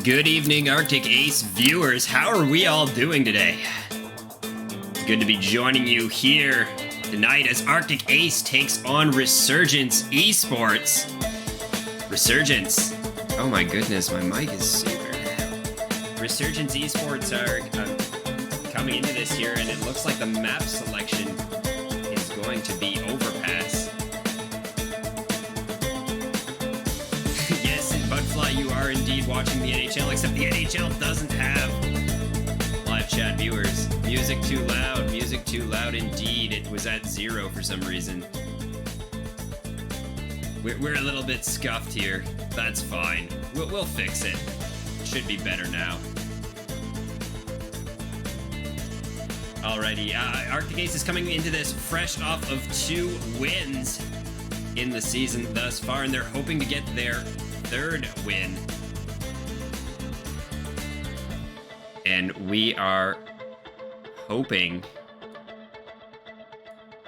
Good evening, Arctic Ace viewers. How are we all doing today? Good to be joining you here tonight as Arctic Ace takes on Resurgence Esports. Resurgence. Oh my goodness, my mic is super loud. Resurgence Esports are coming into this here, and it looks like the map selection is going to be Overpass. Yes, in Budfly, you are indeed watching the NHL, except the NHL doesn't have live chat viewers. Music too loud indeed. It was at 0 for some reason. We're a little bit scuffed here. That's fine. We'll fix it. Should be better now. Alrighty, Arctic Ace is coming into this fresh off of 2 wins in the season thus far, and they're hoping to get their 3rd win. And we are hoping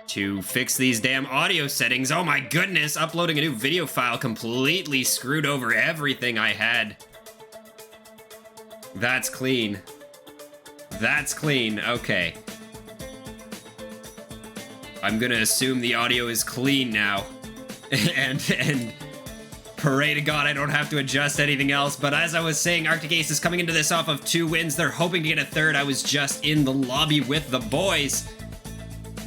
to fix these damn audio settings. Oh my goodness, uploading a new video file completely screwed over everything I had. That's clean. That's clean, okay. I'm gonna assume the audio is clean now. and pray to God I don't have to adjust anything else. But as I was saying, Arctic Ace is coming into this off of 2 wins. They're hoping to get a 3rd. I was just in the lobby with the boys,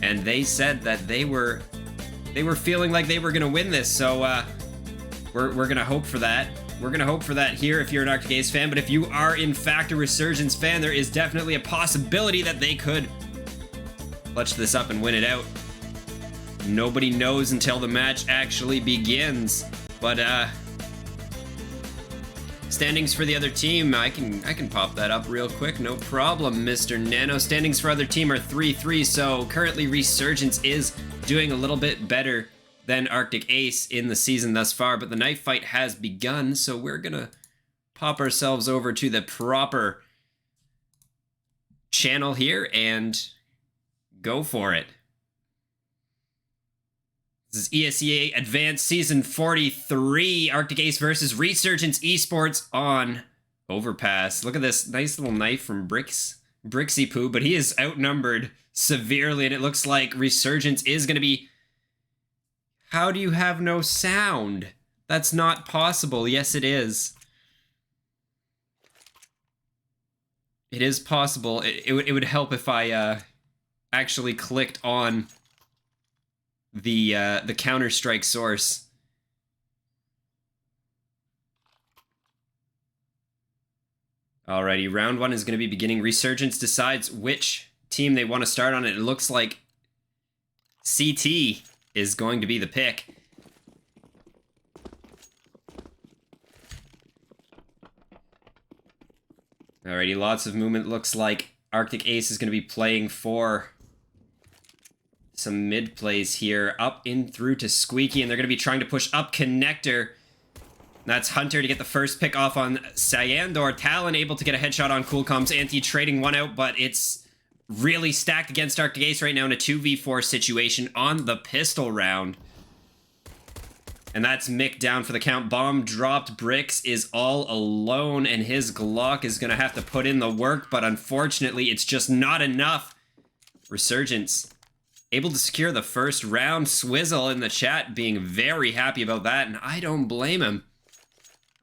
and they said that they were feeling like they were gonna win this. So we're gonna hope for that. We're gonna hope for that here if you're an Arctic Ace fan. But if you are in fact a Resurgence fan, there is definitely a possibility that they could clutch this up and win it out. Nobody knows until the match actually begins. But standings for the other team, I can pop that up real quick, no problem, Mr. Nano. Standings for other team are 3-3, so currently Resurgence is doing a little bit better than Arctic Ace in the season thus far, but the knife fight has begun, so we're gonna pop ourselves over to the proper channel here and go for it. This is ESEA Advanced Season 43, Arctic Ace versus Resurgence Esports on Overpass. Look at this nice little knife from Brixie Poo, but he is outnumbered severely, and it looks like Resurgence is going to be... How do you have no sound? That's not possible. Yes, it is. It is possible. It would help if I actually clicked on the Counter-Strike source. Alrighty, round 1 is going to be beginning. Resurgence decides which team they want to start on. It looks like CT is going to be the pick. Alrighty, lots of movement. Looks like Arctic Ace is going to be playing for some mid plays here, up in through to Squeaky, and they're going to be trying to push up connector. That's Hunter to get the first pick off on Cyandor. Talon able to get a headshot on Coolcom's Anti, trading one out, but it's really stacked against Arctic Ace right now in a 2v4 situation on the pistol round. And that's Mick down for the count. Bomb dropped. Brix is all alone, and his Glock is going to have to put in the work, but unfortunately, it's just not enough. Resurgence able to secure the first round. Swizzle in the chat being very happy about that, and I don't blame him.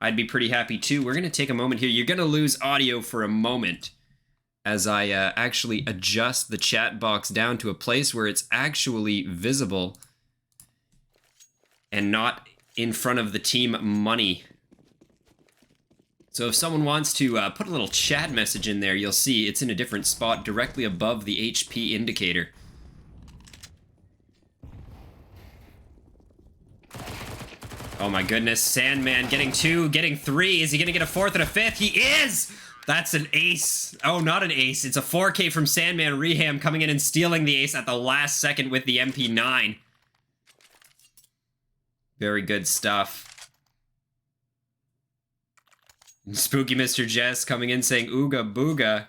I'd be pretty happy too. We're going to take a moment here. You're going to lose audio for a moment as I actually adjust the chat box down to a place where it's actually visible and not in front of the team money. So if someone wants to put a little chat message in there, you'll see it's in a different spot directly above the HP indicator. Oh my goodness, Sandman getting 2, getting 3. Is he gonna get a 4th and a 5th? He is! That's an ace. Oh, not an ace. It's a 4K from Sandman. Reham coming in and stealing the ace at the last second with the MP9. Very good stuff. Spooky Mr. Jess coming in saying ooga booga.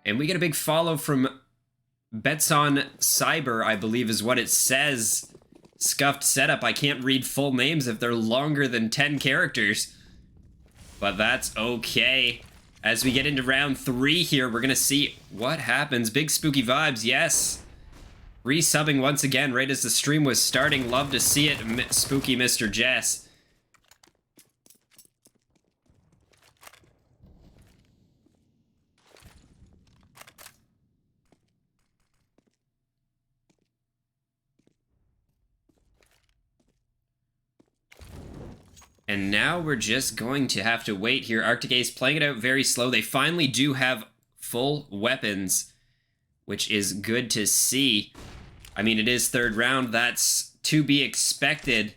And we get a big follow from Bets on Cyber, I believe is what it says. scuffed setup. I can't read full names if they're longer than 10 characters. But that's okay. As we get into round 3 here, we're going to see what happens. Big spooky vibes, yes. Resubbing once again right as the stream was starting. Love to see it, spooky Mr. Jess. And now we're just going to have to wait here. Arctic Ace playing it out very slow. They finally do have full weapons, which is good to see. I mean, it is third round. That's to be expected.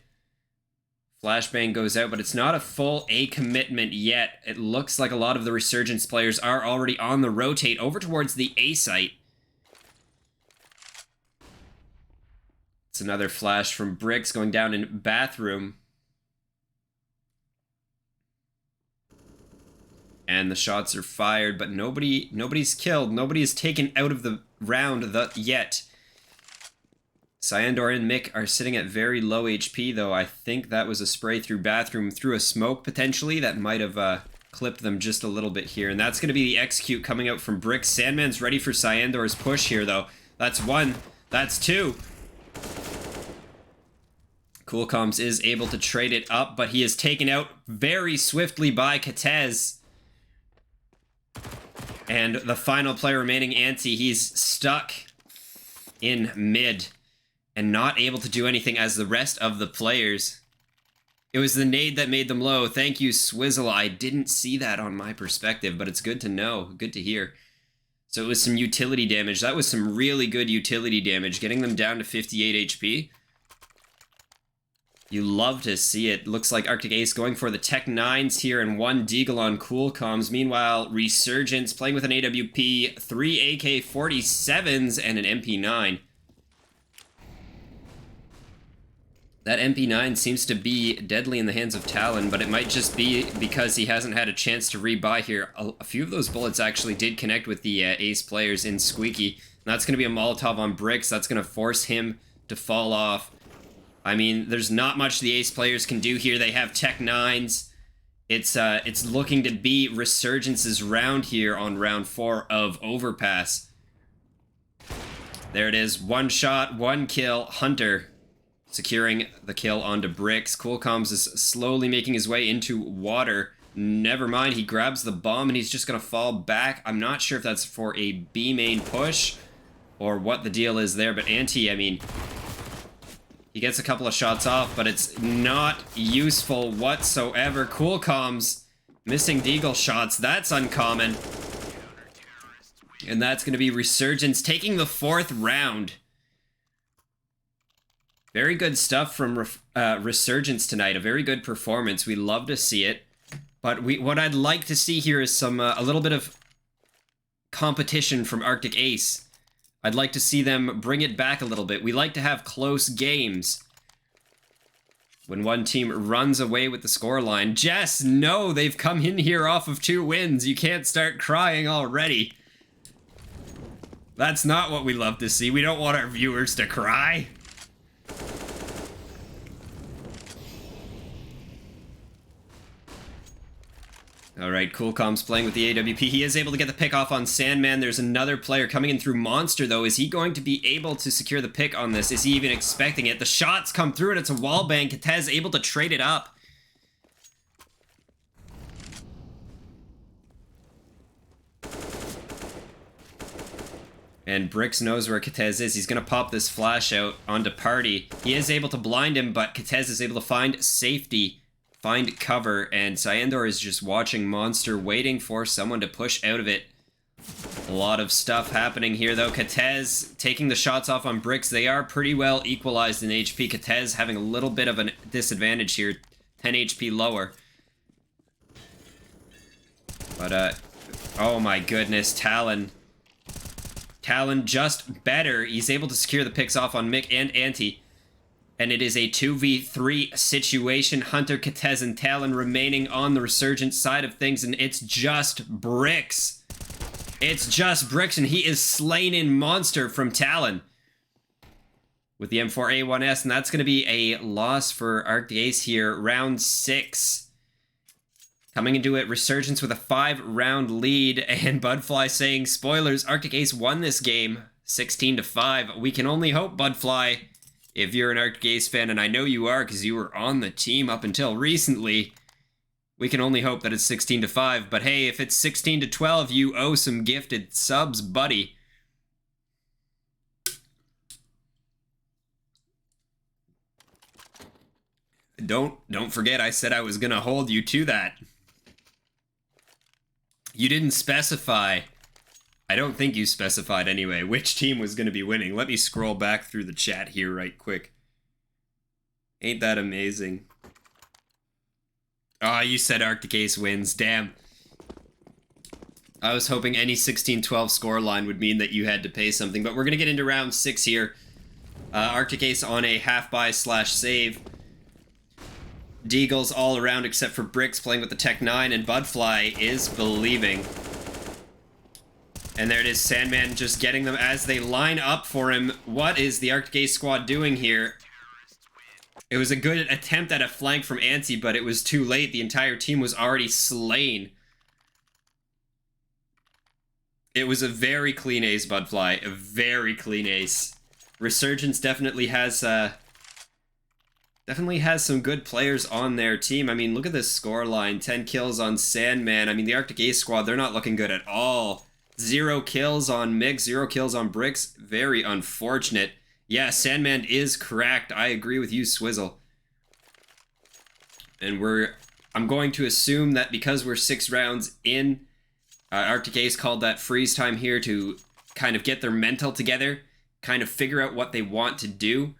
Flashbang goes out, but it's not a full A commitment yet. It looks like a lot of the Resurgence players are already on the rotate over towards the A site. It's another flash from Bricks going down in bathroom. And the shots are fired, but nobody's killed. Nobody is taken out of the round yet. Cyandor and Mick are sitting at very low HP, though. I think that was a spray through bathroom through a smoke, potentially. That might have clipped them just a little bit here. And that's going to be the execute coming out from Brick. Sandman's ready for Cyandor's push here, though. That's 1. That's 2. Coolcoms is able to trade it up, but he is taken out very swiftly by Katez. And the final player remaining, Anti, he's stuck in mid and not able to do anything as the rest of the players. It was the nade that made them low. Thank you, Swizzle. I didn't see that on my perspective, but it's good to know, good to hear. So it was some utility damage. That was some really good utility damage, getting them down to 58 HP. You love to see it. Looks like Arctic Ace going for the Tech 9s here and 1 Deagle on Coolcoms. Meanwhile, Resurgence playing with an AWP, 3 AK-47s, and an MP9. That MP9 seems to be deadly in the hands of Talon, but it might just be because he hasn't had a chance to rebuy here. A few of those bullets actually did connect with the Ace players in Squeaky. And that's going to be a Molotov on Bricks. That's going to force him to fall off. I mean, there's not much the Ace players can do here. They have Tech 9s. It's looking to be Resurgence's round here on round 4 of Overpass. There it is. 1 shot, 1 kill. Hunter securing the kill onto Bricks. Coolcoms is slowly making his way into water. Never mind, he grabs the bomb and he's just going to fall back. I'm not sure if that's for a B main push or what the deal is there, but Anti, I mean, he gets a couple of shots off, but it's not useful whatsoever. Coolcoms missing Deagle shots. That's uncommon. And that's going to be Resurgence taking the 4th round. Very good stuff from Resurgence tonight. A very good performance. We love to see it. But what I'd like to see here is some a little bit of competition from Arctic Ace. I'd like to see them bring it back a little bit. We like to have close games. When one team runs away with the scoreline. Jess, no, they've come in here off of 2 wins. You can't start crying already. That's not what we love to see. We don't want our viewers to cry. Alright, Coolcoms playing with the AWP. He is able to get the pick off on Sandman. There's another player coming in through Monster, though. Is he going to be able to secure the pick on this? Is he even expecting it? The shots come through, and it's a wallbang. Katez able to trade it up. And Bricks knows where Katez is. He's going to pop this flash out onto Party. He is able to blind him, but Katez is able to find safety. Find cover, and Cyandor is just watching Monster, waiting for someone to push out of it. A lot of stuff happening here, though. Katez taking the shots off on Bricks. They are pretty well equalized in HP. Katez having a little bit of a disadvantage here. 10 HP lower. But, oh my goodness, Talon. Talon just better. He's able to secure the picks off on Mick and Anti. And it is a 2v3 situation. Hunter, Katez, and Talon remaining on the Resurgence side of things, and it's just Bricks. It's just Bricks, and he is slain in Monster from Talon. with the M4A1S, and that's going to be a loss for Arctic Ace here. Round 6. Coming into it, Resurgence with a 5-round lead, and Budfly saying, spoilers, Arctic Ace won this game 16-5. We can only hope, Budfly, if you're an Arctic Ace fan, and I know you are because you were on the team up until recently, we can only hope that it's 16-5. But hey, if it's 16-12, you owe some gifted subs, buddy. Don't forget I said I was gonna hold you to that. You didn't specify. I don't think you specified anyway which team was gonna be winning. Let me scroll back through the chat here right quick. Ain't that amazing? Ah, you said Arctic Ace wins. Damn. I was hoping any 16-12 scoreline would mean that you had to pay something, but we're gonna get into round 6 here. Arctic Ace on a half-buy/save. Deagles all around except for Bricks playing with the Tech 9, and Budfly is believing. And there it is, Sandman just getting them as they line up for him. What is the Arctic Ace squad doing here? It was a good attempt at a flank from Anti, but it was too late. The entire team was already slain. It was a very clean ace, Budfly. A very clean ace. Resurgence definitely has some good players on their team. I mean, look at this scoreline. 10 kills on Sandman. I mean, the Arctic Ace squad, they're not looking good at all. 0 kills on Mix, 0 kills on Bricks. Very unfortunate. Yeah, Sandman is cracked. I agree with you, Swizzle. And I'm going to assume that because we're 6 rounds in, Arctic Ace called that freeze time here to kind of get their mental together, kind of figure out what they want to do.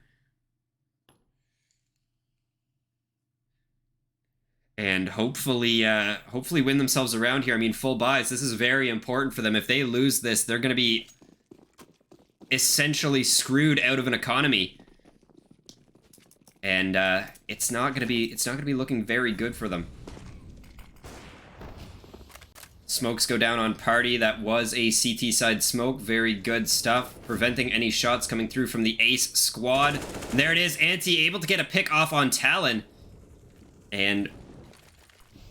And hopefully win themselves around here. I mean, full buys. This is very important for them. If they lose this, they're going to be essentially screwed out of an economy. And it's not going to be looking very good for them. Smokes go down on Party. That was a CT side smoke. Very good stuff. Preventing any shots coming through from the Ace squad. And there it is. Anti able to get a pick off on Talon. And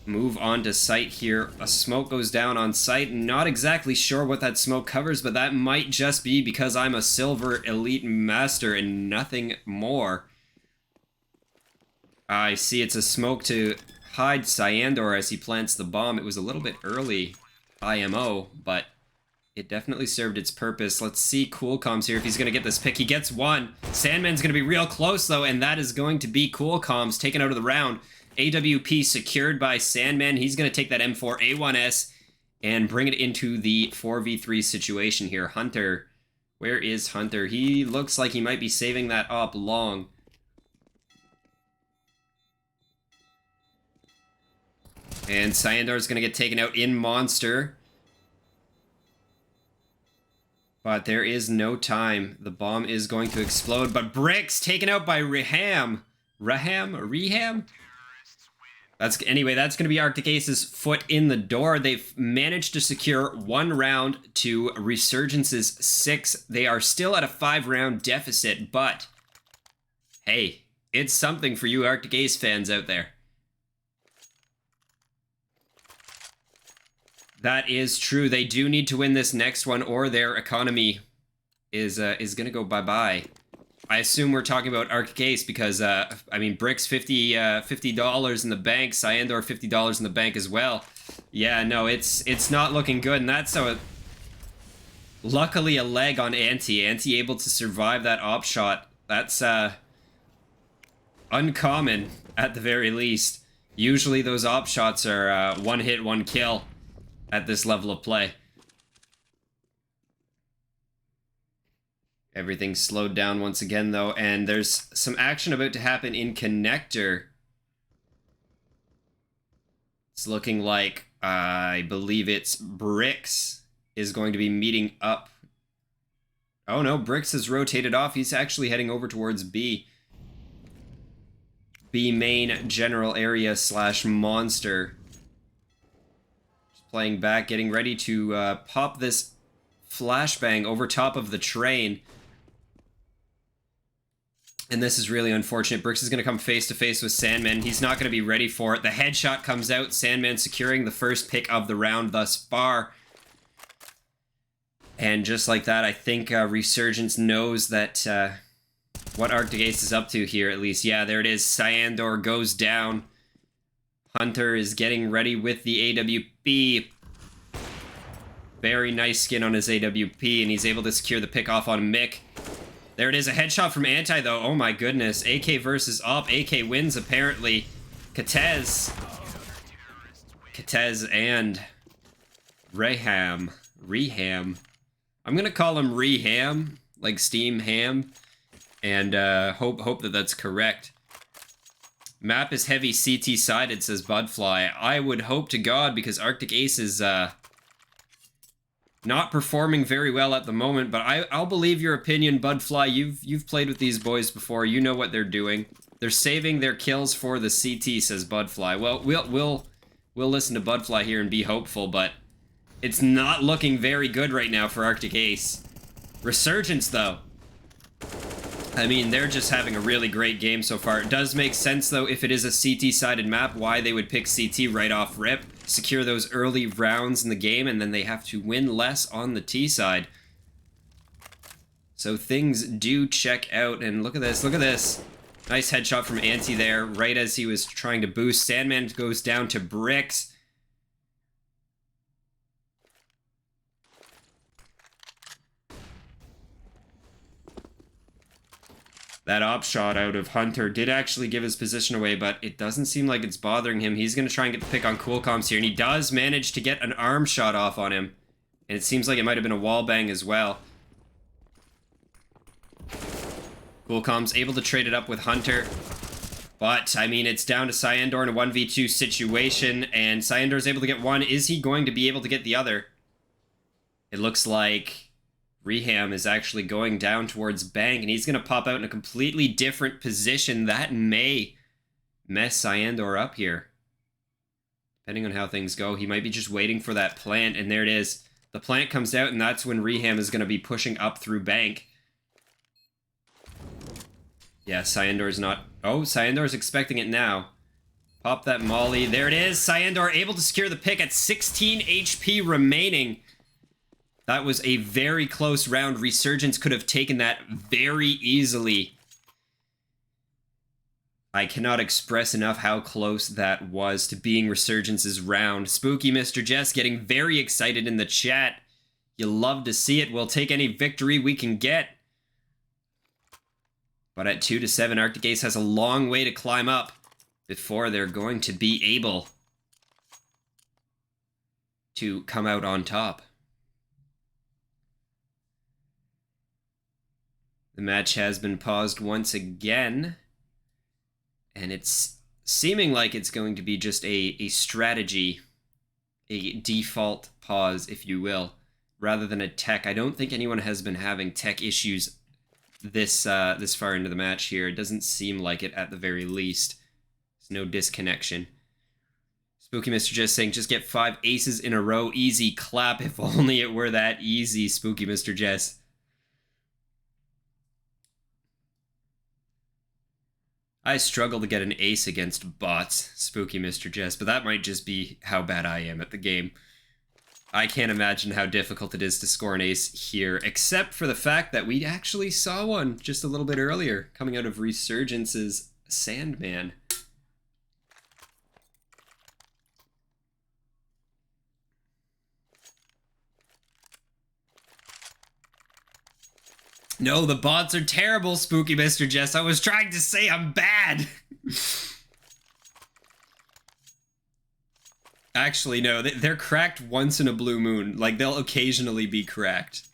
move on to site here. A smoke goes down on site. Not exactly sure what that smoke covers, but that might just be because I'm a silver elite master and nothing more. I see it's a smoke to hide Cyandor as he plants the bomb. It was a little bit early IMO, but it definitely served its purpose. Let's see Cool Comms here if he's going to get this pick. He gets one. Sandman's going to be real close, though, and that is going to be Cool Comms taken out of the round. AWP secured by Sandman. He's going to take that M4A1S and bring it into the 4v3 situation here. Hunter. Where is Hunter? He looks like he might be saving that up long. And Cyandor is going to get taken out in Monster. But there is no time. The bomb is going to explode. But Bricks taken out by Reham. Reham? Anyway, that's going to be Arctic Ace's foot in the door. They've managed to secure 1 round to Resurgence's 6. They are still at a 5-round deficit, but hey, it's something for you Arctic Ace fans out there. That is true. They do need to win this next one or their economy is going to go bye-bye. I assume we're talking about Arctic Ace because, I mean, Bricks $50 in the bank, Cyandor $50 in the bank as well. Yeah, no, it's not looking good, and that's luckily a leg on Anti. Anti able to survive that op shot. That's uncommon at the very least. Usually those op shots are 1 hit, 1 kill at this level of play. Everything's slowed down once again, though, and there's some action about to happen in Connector. It's looking like, I believe it's Bricks is going to be meeting up. Oh no, Bricks has rotated off. He's actually heading over towards B. B main general area / Monster. Just playing back, getting ready to pop this flashbang over top of the train. And this is really unfortunate. Bricks is going to come face to face with Sandman. He's not going to be ready for it. The headshot comes out. Sandman securing the first pick of the round thus far. And just like that, I think Resurgence knows that what Arctic Ace is up to here, at least. Yeah, there it is. Cyandor goes down. Hunter is getting ready with the AWP. Very nice skin on his AWP, and he's able to secure the pick off on Mick. There it is, a headshot from Anti, though. Oh my goodness. AK versus Op. AK wins, apparently. Katez and Reham. I'm gonna call him Reham, like Steam Ham, and hope that that's correct. Map is heavy CT-sided, says Budfly. I would hope to God, because Arctic Ace is not performing very well at the moment, but I'll believe your opinion, Budfly. You've played with these boys before. You know what they're doing. They're saving their kills for the CT, says Budfly. Well, we'll listen to Budfly here and be hopeful, but it's not looking very good right now for Arctic Ace. Resurgence, though. I mean, they're just having a really great game so far. It does make sense, though, if it is a CT-sided map, why they would pick CT right off rip, secure those early rounds in the game, and then they have to win less on the T side. So things do check out, and look at this, look at this. Nice headshot from Anti there, right as he was trying to boost. Sandman goes down to Bricks. That op shot out of Hunter did actually give his position away, but it doesn't seem like it's bothering him. He's going to try and get the pick on Coolcoms here, and he does manage to get an arm shot off on him. And it seems like it might have been a wall bang as well. Coolcoms able to trade it up with Hunter. But, I mean, it's down to Cyandor in a 1v2 situation, and Cyandor is able to get one. Is he going to be able to get the other? It looks like Reham is actually going down towards Bank, and he's going to pop out in a completely different position. That may mess Cyandor up here. Depending on how things go, he might be just waiting for that plant, and there it is. The plant comes out, and that's when Reham is going to be pushing up through Bank. Yeah, Cyandor's not... Oh, Cyandor's expecting it now. Pop that molly. There it is. Cyandor able to secure the pick at 16 HP remaining. That was a very close round. Resurgence could have taken that very easily. I cannot express enough how close that was to being Resurgence's round. Spooky Mr. Jess getting very excited in the chat. You love to see it. We'll take any victory we can get. But at 2-7, Arctic Ace has a long way to climb up before they're going to be able to come out on top. The match has been paused once again, and it's seeming like it's going to be just a strategy, a default pause, if you will, rather than a tech. I don't think anyone has been having tech issues this far into the match here. It doesn't seem like it at the very least. There's no disconnection. Spooky Mr. Jess saying, just get 5 aces in a row, easy clap. If only it were that easy, Spooky Mr. Jess. I struggle to get an ace against bots, Spooky Mr. Jess, but that might just be how bad I am at the game. I can't imagine how difficult it is to score an ace here, except for the fact that we actually saw one just a little bit earlier, coming out of Resurgence's Sandman. No, the bots are terrible, Spooky Mr. Jess. I was trying to say I'm bad. Actually, no, they're cracked once in a blue moon. Like, they'll occasionally be cracked.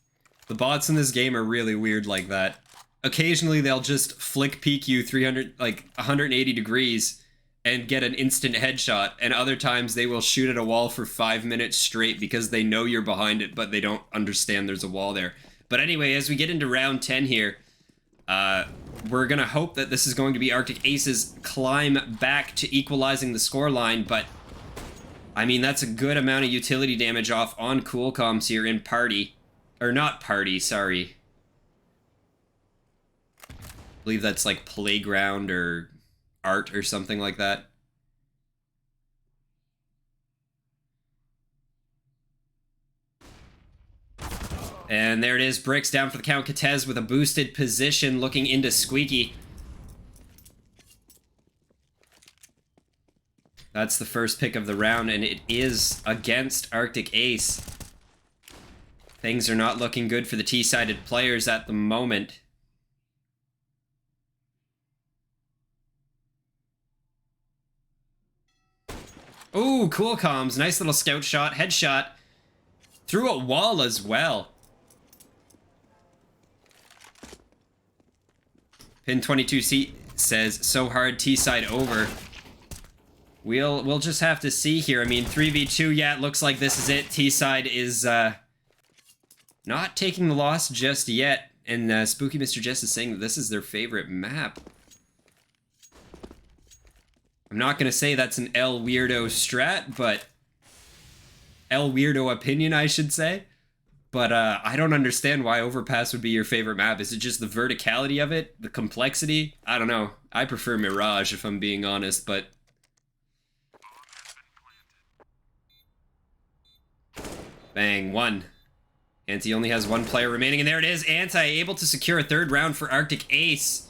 The bots in this game are really weird like that. Occasionally, they'll just flick peek you 180 degrees and get an instant headshot. And other times, they will shoot at a wall for 5 minutes straight because they know you're behind it, but they don't understand there's a wall there. But anyway, as we get into round 10 here, we're going to hope that this is going to be Arctic Ace's climb back to equalizing the scoreline, but I mean, that's a good amount of utility damage off on Coolcoms here in Party. Or not Party, sorry. believe that's like playground or art or something like that. And there it is. Bricks down for the count. Katez with a boosted position looking into Squeaky. That's the first pick of the round, and it is against Arctic Ace. Things are not looking good for the T-sided players at the moment. Ooh, cool comms. Nice little scout shot. Headshot. Through a wall as well. Pin22C says, so hard T-side over. We'll just have to see here. I mean, 3v2, yeah, it looks like this is it. T-side is not taking the loss just yet. And Spooky Mr. Jess is saying that this is their favorite map. I'm not going to say that's an L Weirdo strat, but... L Weirdo opinion, I should say. But I don't understand why Overpass would be your favorite map. Is it just the verticality of it? The complexity? I don't know. I prefer Mirage, if I'm being honest, but... Bang, one. Anti only has one player remaining, and there it is. Anti able to secure a third round for Arctic Ace.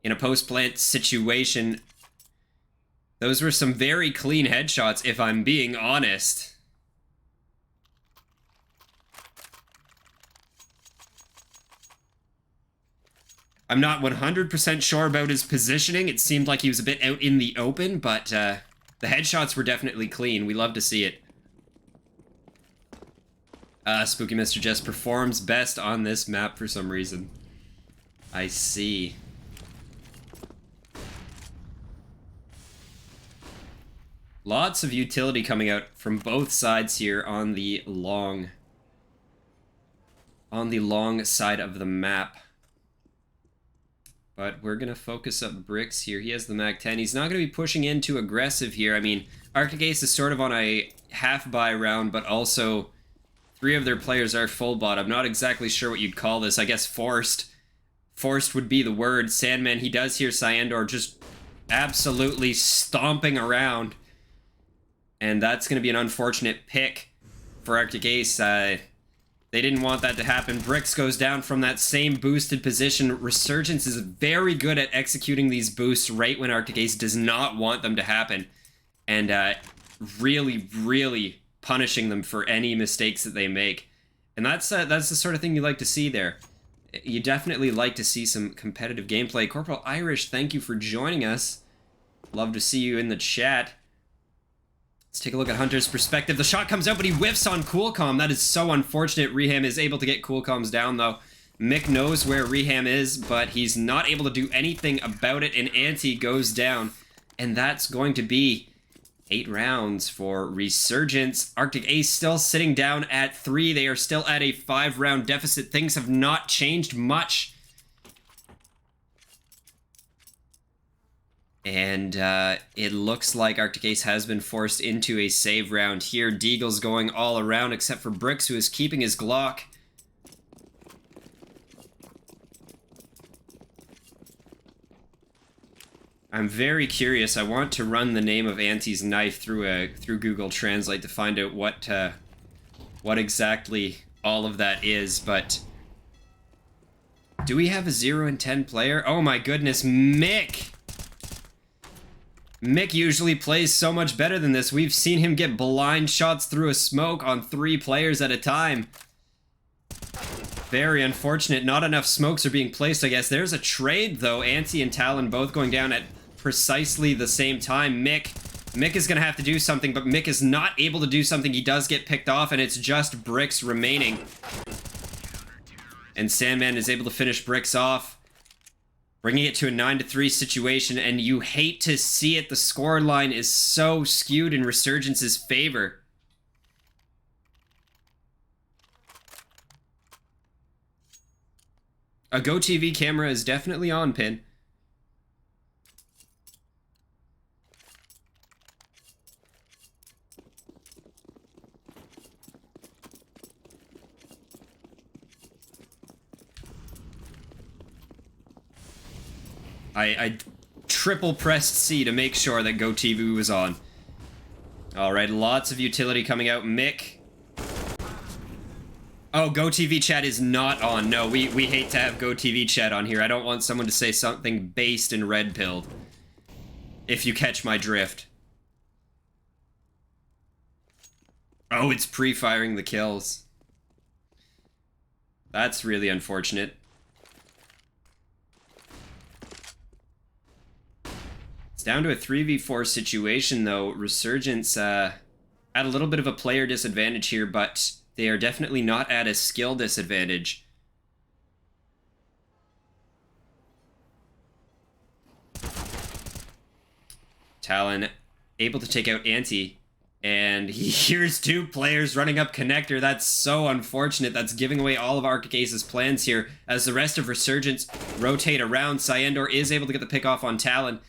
In a post-plant situation. Those were some very clean headshots, if I'm being honest. I'm not 100% sure about his positioning. It seemed like he was a bit out in the open, but the headshots were definitely clean. We love to see it. Spooky Mr. Jess performs best on this map for some reason. I see. Lots of utility coming out from both sides here on the long side of the map. But we're going to focus up Bricks here. He has the MAC-10. He's not going to be pushing in too aggressive here. I mean, Arctic Ace is sort of on a half-buy round, but also 3 of their players are full bot. I'm not exactly sure what you'd call this. I guess forced. Forced would be the word. Sandman, he does hear Cyandor just absolutely stomping around. And that's going to be an unfortunate pick for Arctic Ace. They didn't want that to happen. Bricks goes down from that same boosted position. Resurgence is very good at executing these boosts right when Arctic Ace does not want them to happen. And really, really punishing them for any mistakes that they make. And that's the sort of thing you like to see there. You definitely like to see some competitive gameplay. Corporal Irish, thank you for joining us. Love to see you in the chat. Let's take a look at Hunter's perspective. The shot comes out, but he whiffs on Coolcom. That is so unfortunate. Reham is able to get Coolcoms down, though. Mick knows where Reham is, but he's not able to do anything about it, and Anti goes down. And that's going to be 8 rounds for Resurgence. Arctic Ace still sitting down at 3. They are still at a 5-round deficit. Things have not changed much. And it looks like Arctic Ace has been forced into a save round here. Deagle's going all around except for Bricks, who is keeping his Glock. I'm very curious. I want to run the name of Anti's knife through Google Translate to find out what exactly all of that is, but... Do we have a 0 and 10 player? Oh my goodness, Mick! Mick usually plays so much better than this. We've seen him get blind shots through a smoke on 3 players at a time. Very unfortunate. Not enough smokes are being placed, I guess. There's a trade, though. Anti and Talon both going down at precisely the same time. Mick is going to have to do something, but Mick is not able to do something. He does get picked off, and it's just Bricks remaining. And Sandman is able to finish Bricks off, bringing it to a 9-3 situation, and you hate to see it. The scoreline is so skewed in Resurgence's favor. A GoTV camera is definitely on, Pin. I triple pressed C to make sure that GoTV was on. Alright, lots of utility coming out. Mick. Oh, GoTV chat is not on. No, we hate to have GoTV chat on here. I don't want someone to say something based and red-pilled. If you catch my drift. Oh, it's pre-firing the kills. That's really unfortunate. It's down to a 3v4 situation, though. Resurgence at a little bit of a player disadvantage here, but they are definitely not at a skill disadvantage. Talon able to take out Anti. And here's two players running up connector. That's so unfortunate. That's giving away all of Arctic Ace's plans here. As the rest of Resurgence rotate around, Cyandor is able to get the pick off on Talon.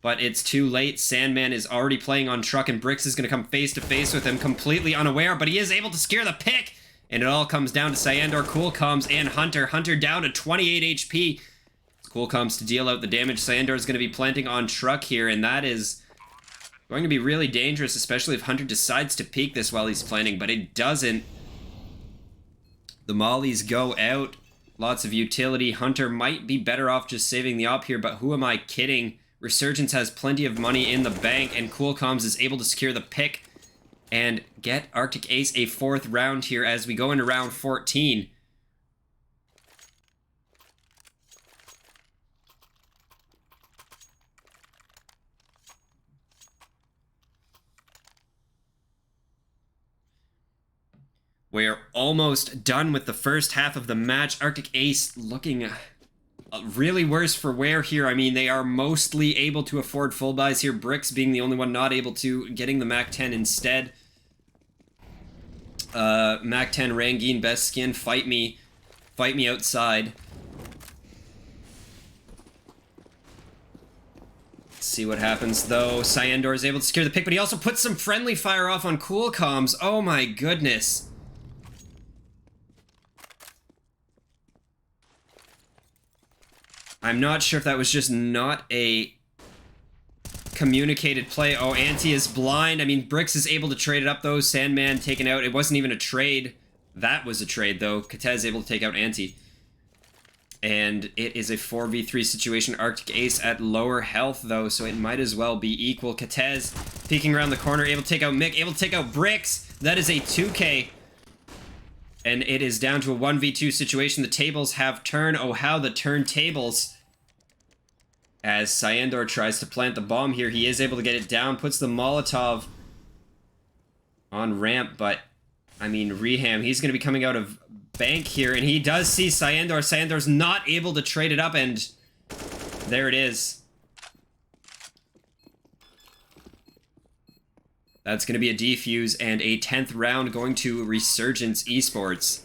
But it's too late. Sandman is already playing on Truck, and Brix is going to come face to face with him, completely unaware. But he is able to secure the pick. And it all comes down to Cyandor, Cool Comms, and Hunter. Hunter down to 28 HP. Cool Comms to deal out the damage. Cyandor is going to be planting on Truck here, and that is going to be really dangerous, especially if Hunter decides to peek this while he's planning, but it doesn't. The mollies go out. Lots of utility. Hunter might be better off just saving the op here, but who am I kidding? Resurgence has plenty of money in the bank, and Cool Comms is able to secure the pick and get Arctic Ace a 4th round here as we go into round 14. We're almost done with the first half of the match. Arctic Ace looking really worse for wear here. I mean, they are mostly able to afford full buys here. Brix being the only one not able to, getting the Mac 10 instead. Mac 10, Rangine, best skin, fight me outside. Let's see what happens though. Cyandor is able to secure the pick, but he also puts some friendly fire off on Cool Comms. Oh my goodness. I'm not sure if that was just not a communicated play. Oh, Anti is blind. I mean, Brix is able to trade it up, though. Sandman taken out. It wasn't even a trade. That was a trade, though. Katez able to take out Anti. And it is a 4v3 situation. Arctic Ace at lower health, though, so it might as well be equal. Katez peeking around the corner, able to take out Mick, able to take out Brix. That is a 2k. And it is down to a 1v2 situation. The tables have turned. Oh, how the turntables. As Cyandor tries to plant the bomb here, he is able to get it down. Puts the Molotov on ramp, but, I mean, Reham, he's going to be coming out of bank here, and he does see Cyandor. Cyandor's not able to trade it up, and there it is. That's going to be a defuse and a 10th round going to Resurgence Esports.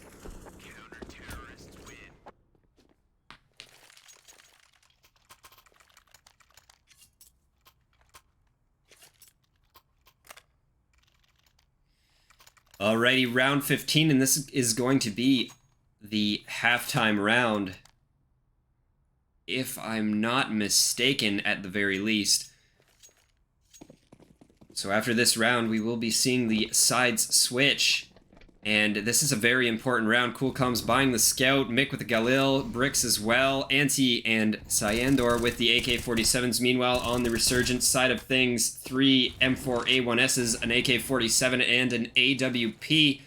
Alrighty, round 15, and this is going to be the halftime round, if I'm not mistaken, at the very least. So after this round, we will be seeing the sides switch, and this is a very important round. Cool Comms buying the Scout, Mick with the Galil, Brix as well, Anti and Cyandor with the AK-47s. Meanwhile, on the Resurgence side of things, 3 M4A1Ss, an AK-47, and an AWP.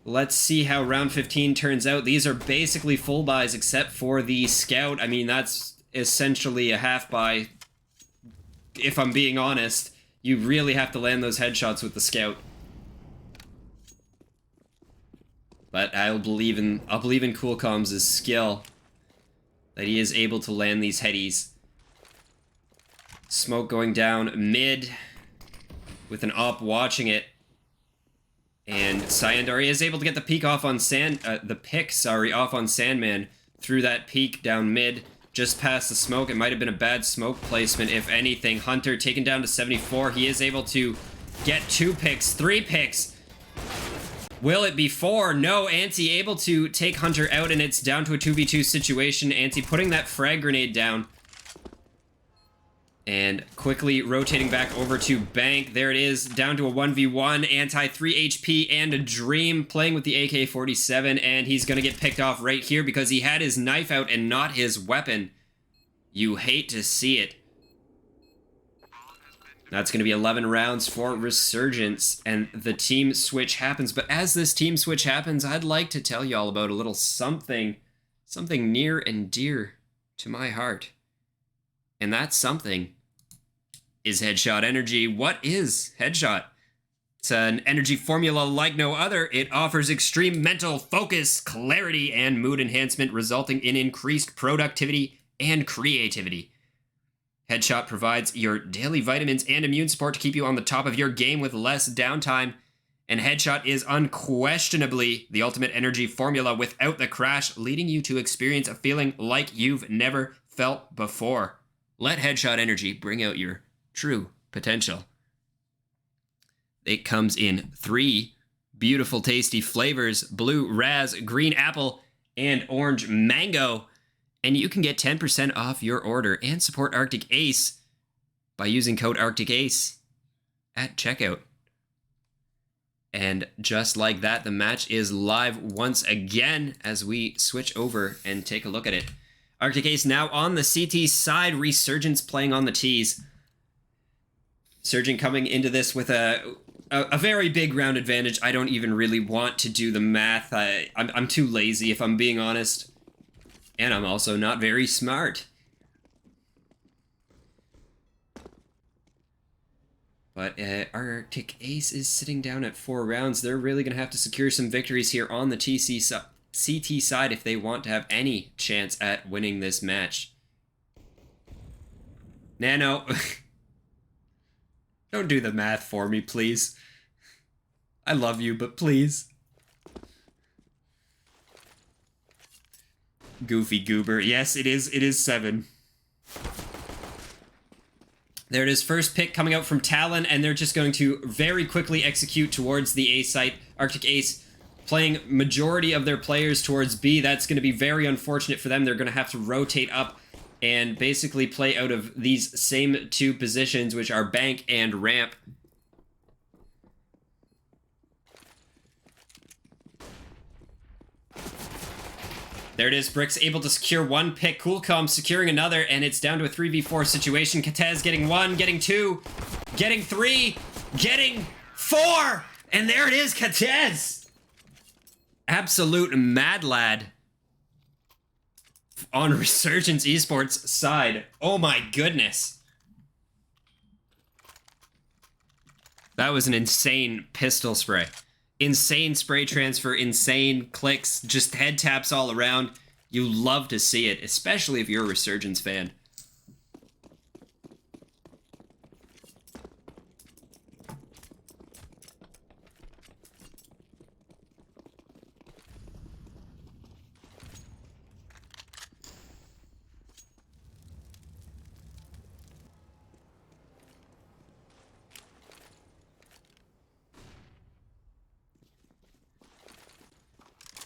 Let's see how round 15 turns out. These are basically full buys except for the Scout. I mean, that's essentially a half buy, if I'm being honest. You really have to land those headshots with the Scout. But I'll believe in Cool Comms' skill that he is able to land these headies. Smoke going down mid with an op watching it. And Cyandor is able to get the peek off on off on Sandman through that peek down mid. Just past the smoke. It might have been a bad smoke placement, if anything. Hunter taken down to 74. He is able to get 2 picks, 3 picks. Will it be 4? No, Anti able to take Hunter out, and it's down to a 2v2 situation. Anti putting that frag grenade down. And quickly rotating back over to Bank. There it is, down to a 1v1. Anti-3 HP and a Dream playing with the AK-47. And he's going to get picked off right here because he had his knife out and not his weapon. You hate to see it. That's going to be 11 rounds for Resurgence. And the team switch happens. But as this team switch happens, I'd like to tell you all about a little something near and dear to my heart. And that something is Headshot Energy. What is Headshot? It's an energy formula like no other. It offers extreme mental focus, clarity, and mood enhancement, resulting in increased productivity and creativity. Headshot provides your daily vitamins and immune support to keep you on the top of your game with less downtime. And Headshot is unquestionably the ultimate energy formula without the crash, leading you to experience a feeling like you've never felt before. Let Headshot Energy bring out your true potential. It comes in 3 beautiful, tasty flavors: blue raz, green apple, and orange mango. And you can get 10% off your order and support Arctic Ace by using code Arctic Ace at checkout. And just like that, the match is live once again as we switch over and take a look at it. Arctic Ace now on the CT side, Resurgence playing on the Ts. Surging coming into this with a very big round advantage. I don't even really want to do the math. I'm too lazy, if I'm being honest. And I'm also not very smart. But Arctic Ace is sitting down at 4 rounds. They're really going to have to secure some victories here on the CT side if they want to have any chance at winning this match. Nano, don't do the math for me, please. I love you, but please. Goofy goober. Yes, it is 7. There it is, first pick coming out from Talon, and they're just going to very quickly execute towards the A site. Arctic Ace playing majority of their players towards B. That's going to be very unfortunate for them. They're going to have to rotate up and basically play out of these same 2 positions, which are Bank and Ramp. There it is, Brick's able to secure 1 pick, Coolcom securing another, and it's down to a 3v4 situation. Katez getting 1, getting 2, getting 3, getting 4, and there it is, Katez! Absolute mad lad on Resurgence Esports side. Oh my goodness. That was an insane pistol spray. Insane spray transfer, insane clicks, just head taps all around. You love to see it, especially if you're a Resurgence fan.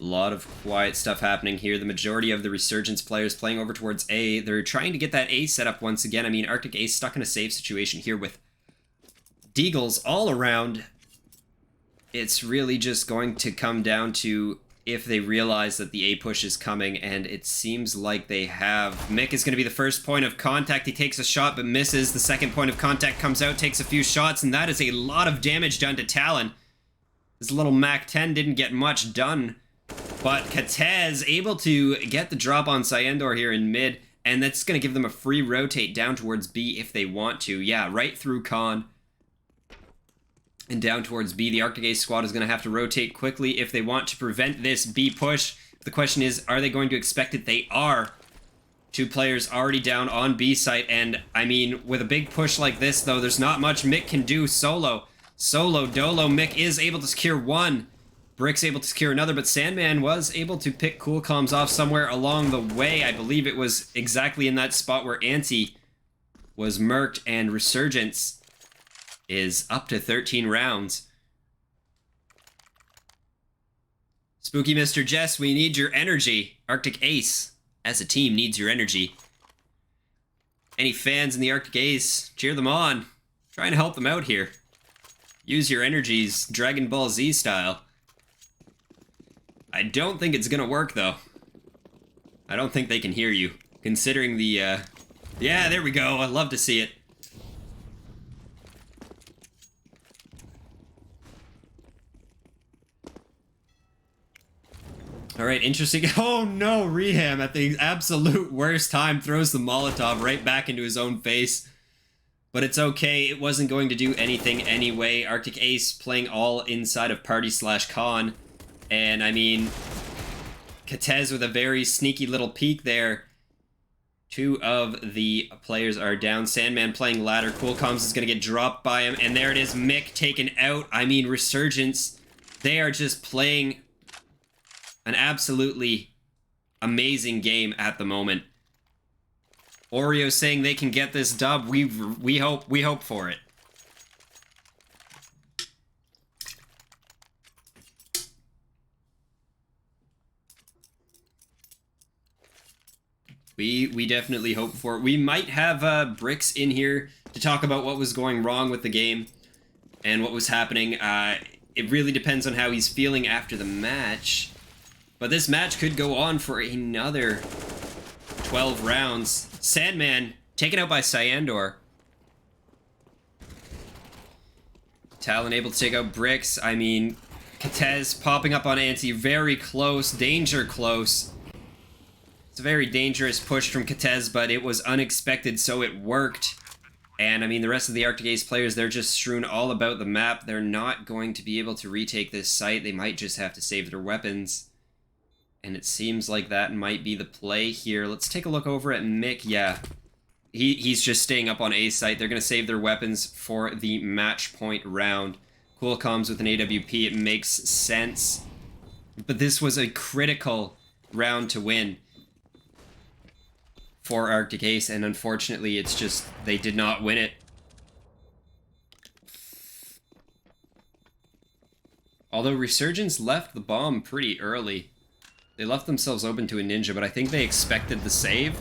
A lot of quiet stuff happening here. The majority of the Resurgence players playing over towards A. They're trying to get that A set up once again. I mean, Arctic Ace stuck in a safe situation here with Deagles all around. It's really just going to come down to if they realize that the A push is coming, and it seems like they have. Mick is going to be the first point of contact. He takes a shot but misses. The second point of contact comes out, takes a few shots, and that is a lot of damage done to Talon. This little MAC-10 didn't get much done. But Katez able to get the drop on Cyendor here in mid, and that's going to give them a free rotate down towards B if they want to. Yeah, right through Con and down towards B. The Arctic Ace squad is going to have to rotate quickly if they want to prevent this B push. The question is, are they going to expect it? They are. 2 players already down on B site, and I mean, with a big push like this, though, there's not much Mick can do solo. Solo dolo, Mick is able to secure 1. Brick's able to secure another, but Sandman was able to pick Coolcoms off somewhere along the way. I believe it was exactly in that spot where Anti was murked, and Resurgence is up to 13 rounds. Spooky Mr. Jess, we need your energy. Arctic Ace, as a team, needs your energy. Any fans in the Arctic Ace, cheer them on. Trying to help them out here. Use your energies, Dragon Ball Z style. I don't think it's gonna work, though. I don't think they can hear you. Considering the, Yeah, there we go. I'd love to see it. Alright, interesting. Oh no, Reham at the absolute worst time throws the Molotov right back into his own face. But it's okay, it wasn't going to do anything anyway. Arctic Ace playing all inside of Party/Con. And I mean, Katez with a very sneaky little peek there. Two of the players are down. Sandman playing ladder. Cool Comms is going to get dropped by him. And there it is, Mick taken out. I mean, Resurgence, they are just playing an absolutely amazing game at the moment. Oreo saying they can get this dub. We hope for it. We definitely hope for it. We might have Bricks in here to talk about what was going wrong with the game and what was happening. It really depends on how he's feeling after the match. But this match could go on for another 12 rounds. Sandman taken out by Cyandor. Talon able to take out Bricks. I mean, Katez popping up on Anti. Very close. Danger close. It's a very dangerous push from Katez, but it was unexpected, so it worked. And, I mean, the rest of the Arctic Ace players, they're just strewn all about the map. They're not going to be able to retake this site. They might just have to save their weapons. And it seems like that might be the play here. Let's take a look over at Mick. Yeah, he's just staying up on A site. They're going to save their weapons for the match point round. Cool Comms with an AWP. It makes sense. But this was a critical round to win for Arctic Ace, and unfortunately, it's just, they did not win it. Although Resurgence left the bomb pretty early. They left themselves open to a ninja, but I think they expected the save.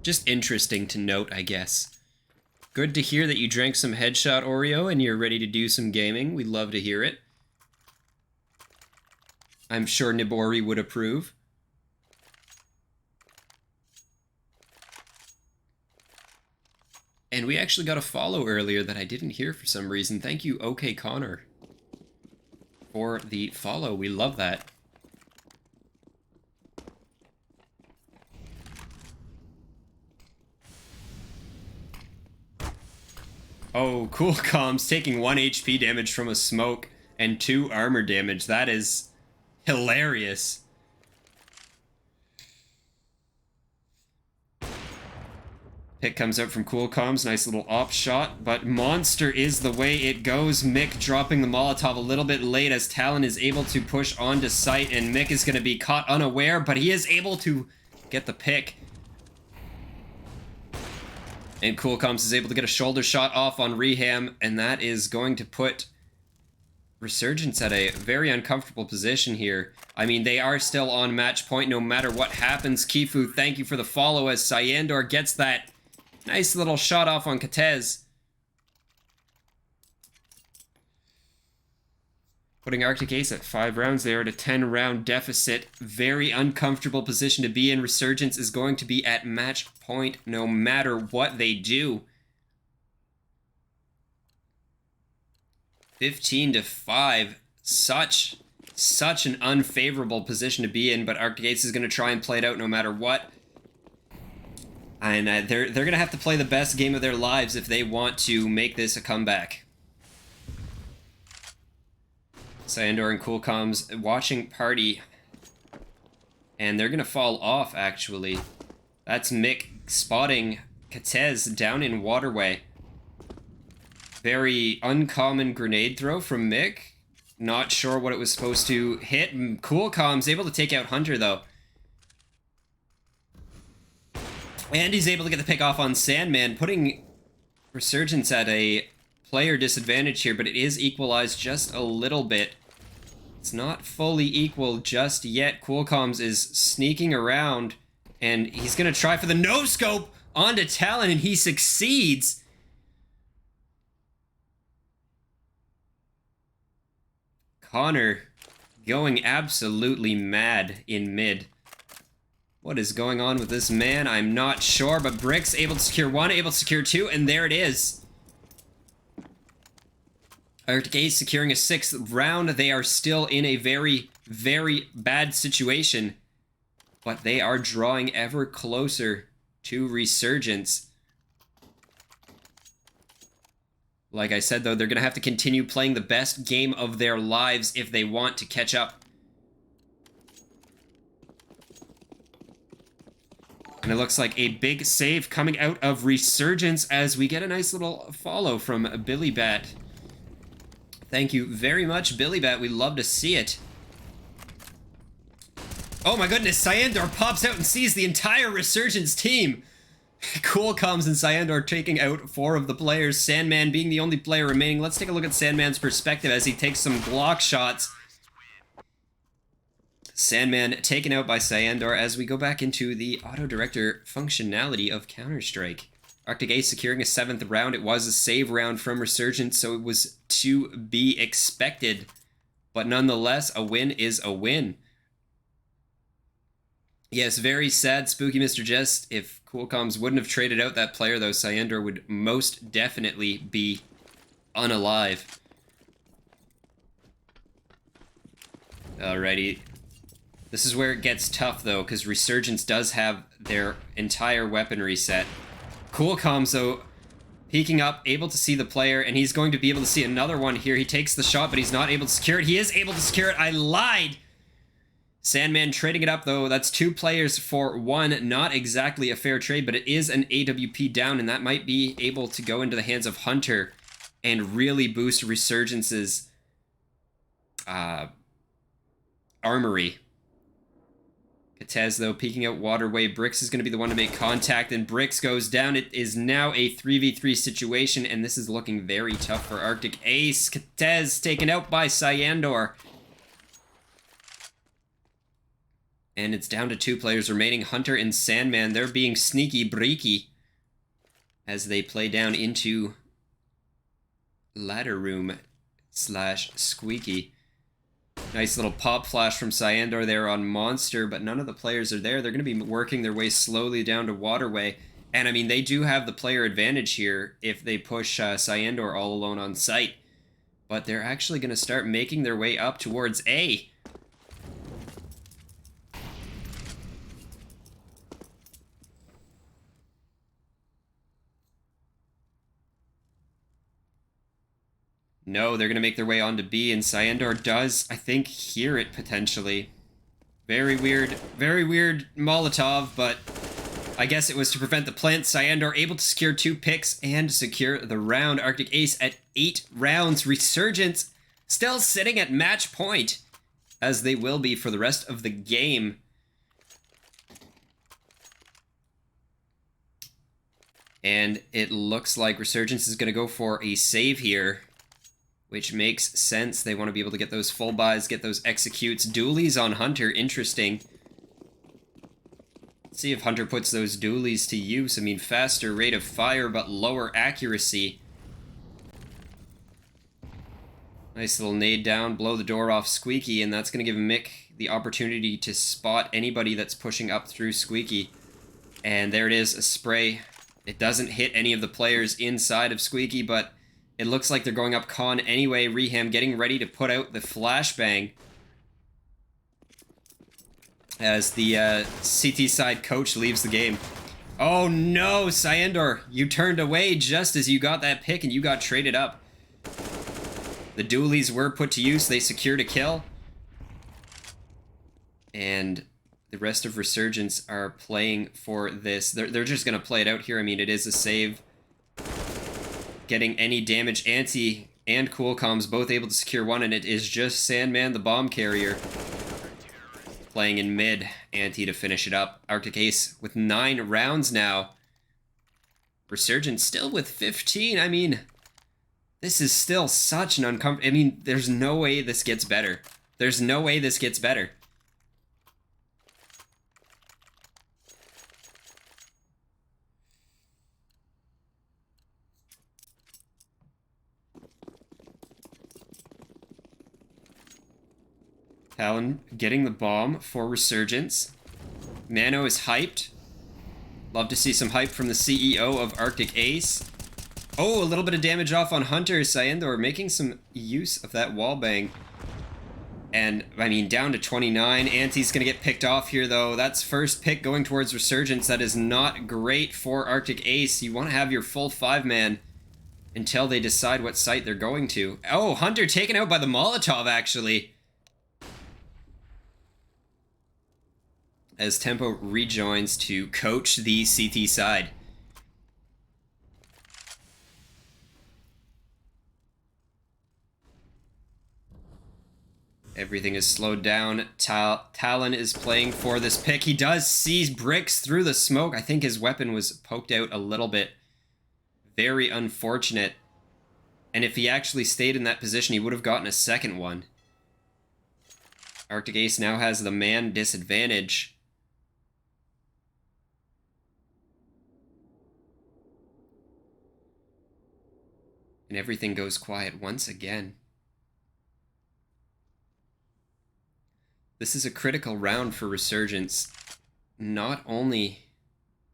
Just interesting to note, I guess. Good to hear that you drank some Headshot Oreo and you're ready to do some gaming. We'd love to hear it. I'm sure Nibori would approve. And we actually got a follow earlier that I didn't hear for some reason. Thank you, OK Connor, for the follow. We love that. Oh, Cool Comms taking 1 HP damage from a smoke and 2 armor damage. That is hilarious. Pick comes out from Cool Comms, nice little op shot, but Monster is the way it goes. Mick dropping the Molotov a little bit late as Talon is able to push onto site, and Mick is going to be caught unaware, but he is able to get the pick. And Cool Comms is able to get a shoulder shot off on Reham, and that is going to put Resurgence at a very uncomfortable position here. I mean, they are still on match point no matter what happens. Kifu, thank you for the follow as Cyandor gets that nice little shot off on Katez. Putting Arctic Ace at 5 rounds. They are at a 10-round deficit. Very uncomfortable position to be in. Resurgence is going to be at match point no matter what they do. 15-5. Such an unfavorable position to be in, but Arctic Ace is going to try and play it out no matter what. And they're going to have to play the best game of their lives if they want to make this a comeback. Cyandor and Cool Comms watching Party. And they're going to fall off, actually. That's Mick spotting Katez down in Waterway. Very uncommon grenade throw from Mick. Not sure what it was supposed to hit. Cool Comms able to take out Hunter, though. And he's able to get the pick off on Sandman, putting Resurgence at a player disadvantage here, but it is equalized just a little bit. It's not fully equal just yet. Cool Comms is sneaking around And he's going to try for the no-scope onto Talon, and he succeeds. Connor going absolutely mad in mid. What is going on with this man? I'm not sure, but Brick's able to secure one, able to secure two, and there it is. Arctic Ace securing a 6th round. They are still in a very, very bad situation, but they are drawing ever closer to Resurgence. Like I said, though, they're going to have to continue playing the best game of their lives if they want to catch up. And it looks like a big save coming out of Resurgence as we get a nice little follow from Billy Bat. Thank you very much, Billy Bat. We love to see it. Oh my goodness, Cyandor pops out and sees the entire Resurgence team. Cool Comms and Cyandor taking out 4 of the players, Sandman being the only player remaining. Let's take a look at Sandman's perspective as he takes some block shots. Sandman taken out by Cyandor as we go back into the auto-director functionality of Counter-Strike. Arctic Ace securing a 7th round. It was a save round from Resurgence, so it was to be expected. But nonetheless, a win is a win. Yes, very sad, Spooky Mr. Jest. If Cool Comms wouldn't have traded out that player, though, Cyandor would most definitely be unalive. Alrighty. This is where it gets tough, though, because Resurgence does have their entire weaponry set. Cool Comms, though, peeking up, able to see the player, and he's going to be able to see another one here. He takes the shot, but he's not able to secure it. He is able to secure it. I lied! Sandman trading it up, though. That's 2 players for 1. Not exactly a fair trade, but it is an AWP down, and that might be able to go into the hands of Hunter and really boost Resurgence's armory. Katez, though, peeking out Waterway. Bricks is going to be the one to make contact, and Bricks goes down. It is now a 3v3 situation, and this is looking very tough for Arctic Ace. Katez taken out by Cyandor. And it's down to 2 players remaining, Hunter and Sandman. They're being sneaky breaky as they play down into ladder room / squeaky. Nice little pop flash from Cyandor there on Monster, but none of the players are there. They're going to be working their way slowly down to Waterway. And I mean, they do have the player advantage here if they push Cyandor all alone on site. But they're actually going to start making their way up towards A. No, they're going to make their way on to B, and Cyandor does, I think, hear it potentially. Very weird Molotov, but I guess it was to prevent the plant. Cyandor able to secure 2 picks and secure the round. Arctic Ace at 8 rounds. Resurgence still sitting at match point, as they will be for the rest of the game. And it looks like Resurgence is going to go for a save here, which makes sense. They want to be able to get those full buys, get those executes. Dualies on Hunter, interesting. Let's see if Hunter puts those dualies to use. I mean, faster rate of fire, but lower accuracy. Nice little nade down, blow the door off Squeaky, and that's going to give Mick the opportunity to spot anybody that's pushing up through Squeaky. And there it is, a spray. It doesn't hit any of the players inside of Squeaky, but it looks like they're going up con anyway. Reham getting ready to put out the flashbang as the CT side coach leaves the game. Oh no, Cyandor, you turned away just as you got that pick and you got traded up. The dualies were put to use. They secured a kill. And the rest of Resurgence are playing for this. They're just going to play it out here. I mean, it is a save. Getting any damage. Anti and Cool Comms both able to secure one, and it is just Sandman, the bomb carrier, playing in mid. Anti to finish it up. Arctic Ace with 9 rounds now. Resurgence still with 15. I mean, this is still such an uncomfortable... I mean, there's no way this gets better. There's no way this gets better. Talon getting the bomb for Resurgence. Nano is hyped. Love to see some hype from the CEO of Arctic Ace. Oh, a little bit of damage off on Hunter. Cyandor making some use of that wallbang. And, I mean, down to 29. Anti's going to get picked off here, though. That's first pick going towards Resurgence. That is not great for Arctic Ace. You want to have your full 5-man until they decide what site they're going to. Oh, Hunter taken out by the Molotov, actually. As Tempo rejoins to coach the CT side. Everything is slowed down. Talon is playing for this pick. He does see bricks through the smoke. I think his weapon was poked out a little bit. Very unfortunate. And if he actually stayed in that position, he would have gotten a second one. Arctic Ace now has the man disadvantage. And everything goes quiet once again. This is a critical round for Resurgence, not only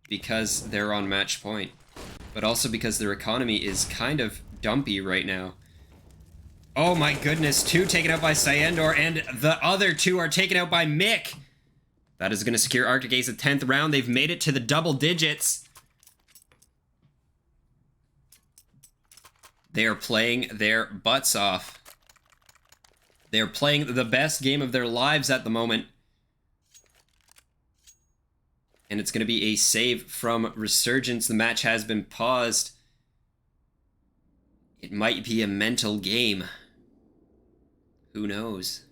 because they're on match point, but also because their economy is kind of dumpy right now. Oh my goodness, 2 taken out by Cyandor, and the other 2 are taken out by Mick. That is going to secure Arctic Ace a 10th round. They've made it to the double digits. They are playing their butts off. They're playing the best game of their lives at the moment. And it's going to be a save from Resurgence. The match has been paused. It might be a mental game. Who knows?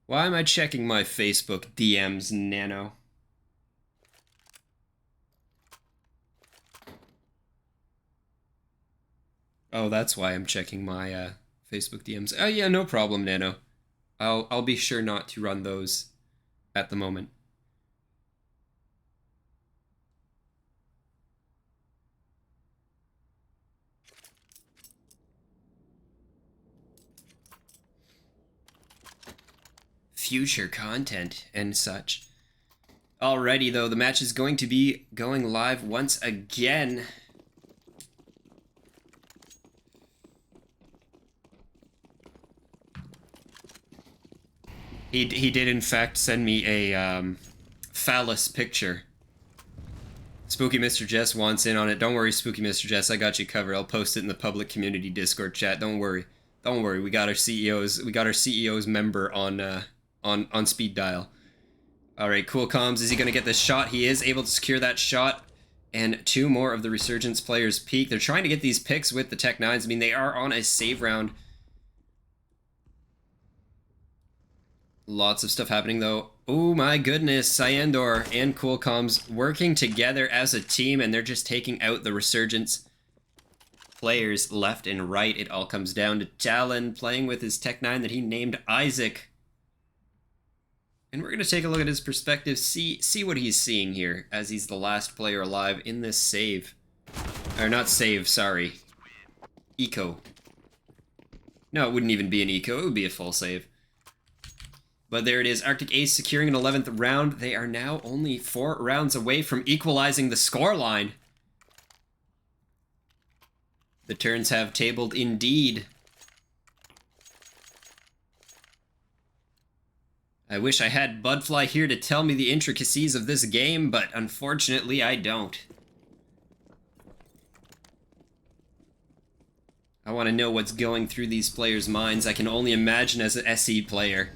Why am I checking my Facebook DMs, Nano? Oh, that's why I'm checking my Facebook DMs. Oh yeah, no problem, Nano. I'll be sure not to run those at the moment. Future content and such. Alrighty though, the match is going to be going live once again. He did in fact send me a phallus picture. Spooky Mr. Jess wants in on it. Don't worry, Spooky Mr. Jess, I got you covered. I'll post it in the public community Discord chat. Don't worry. Don't worry. We got our CEO's member on speed dial. All right, Cool Comms, is he going to get this shot? He is able to secure that shot. And 2 more of the Resurgence players peek. They're trying to get these picks with the Tech 9s. I mean, they are on a save round. Lots of stuff happening, though. Oh my goodness, Cyandor and Cool Comms working together as a team, and they're just taking out the Resurgence players left and right. It all comes down to Talon playing with his Tech 9 that he named Isaac. And we're going to take a look at his perspective, see what he's seeing here, as he's the last player alive in this save. Or not save, sorry. Eco. No, it wouldn't even be an eco, it would be a full save. But there it is, Arctic Ace securing an 11th round. They are now only 4 rounds away from equalizing the scoreline. The turns have tabled indeed. I wish I had Budfly here to tell me the intricacies of this game, but unfortunately I don't. I want to know what's going through these players' minds. I can only imagine as an SE player.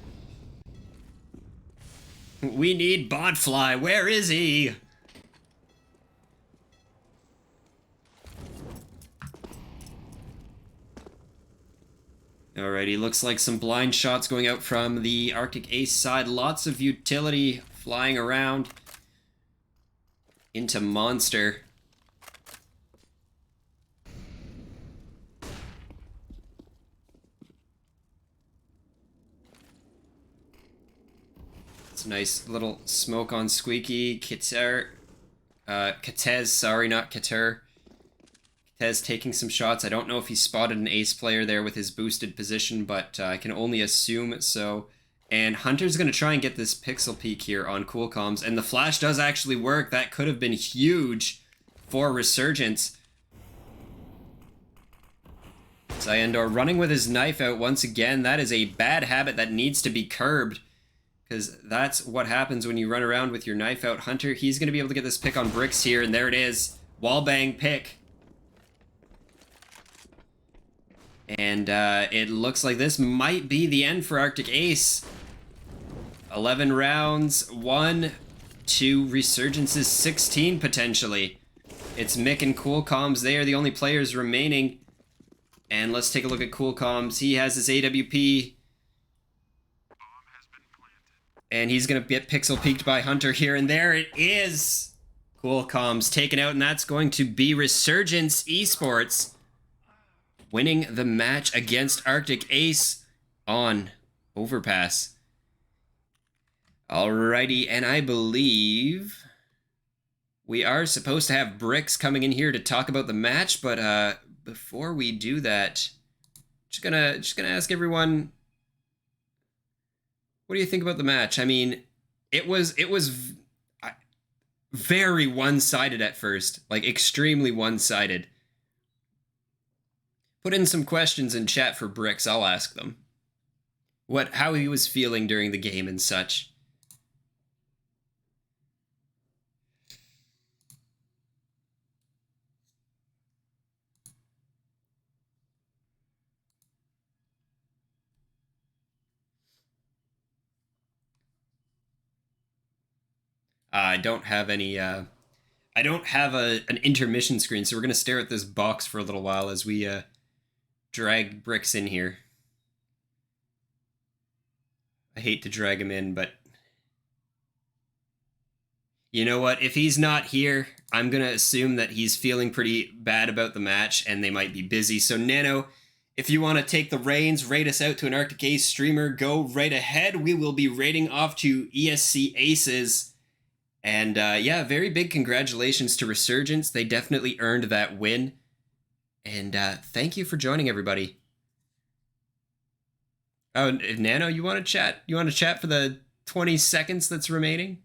We need Budfly. Where is he? Alrighty, looks like some blind shots going out from the Arctic Ace side. Lots of utility flying around into Monster. It's a nice little smoke on Squeaky. Kitez, sorry, not Kater. Tez taking some shots. I don't know if he spotted an ace player there with his boosted position, but I can only assume so. And Hunter's going to try and get this pixel peek here on Cool Comms, and the flash does actually work. That could have been huge for Resurgence. Sayendor running with his knife out once again. That is a bad habit that needs to be curbed, because that's what happens when you run around with your knife out. Hunter, he's going to be able to get this pick on bricks here, and there it is. Wallbang pick. And it looks like this might be the end for Arctic Ace. 11 rounds, 1 to Resurgence's 16 potentially. It's Mick and Cool Comms. They are the only players remaining. And let's take a look at Cool Comms. He has his AWP. And he's going to get pixel peeked by Hunter here. And there it is. Cool Comms taken out. And that's going to be Resurgence Esports winning the match against Arctic Ace on Overpass. Alrighty, and I believe we are supposed to have Bricks coming in here to talk about the match, but before we do that, just gonna ask everyone, what do you think about the match? I mean, it was very one-sided at first, like extremely one-sided. Put in some questions in chat for Bricks. I'll ask them how he was feeling during the game and such. I don't have any. I don't have an intermission screen, so we're gonna stare at this box for a little while as we drag Bricks in here. I hate to drag him in, but you know what? If he's not here, I'm gonna assume that he's feeling pretty bad about the match, and they might be busy. So Nano, if you want to take the reins, raid us out to an Arctic Ace streamer, go right ahead. We will be raiding off to ESEA Aces. And yeah, very big congratulations to Resurgence. They definitely earned that win. And thank you for joining, everybody. Oh, Nano, you want to chat? You want to chat for the 20 seconds that's remaining?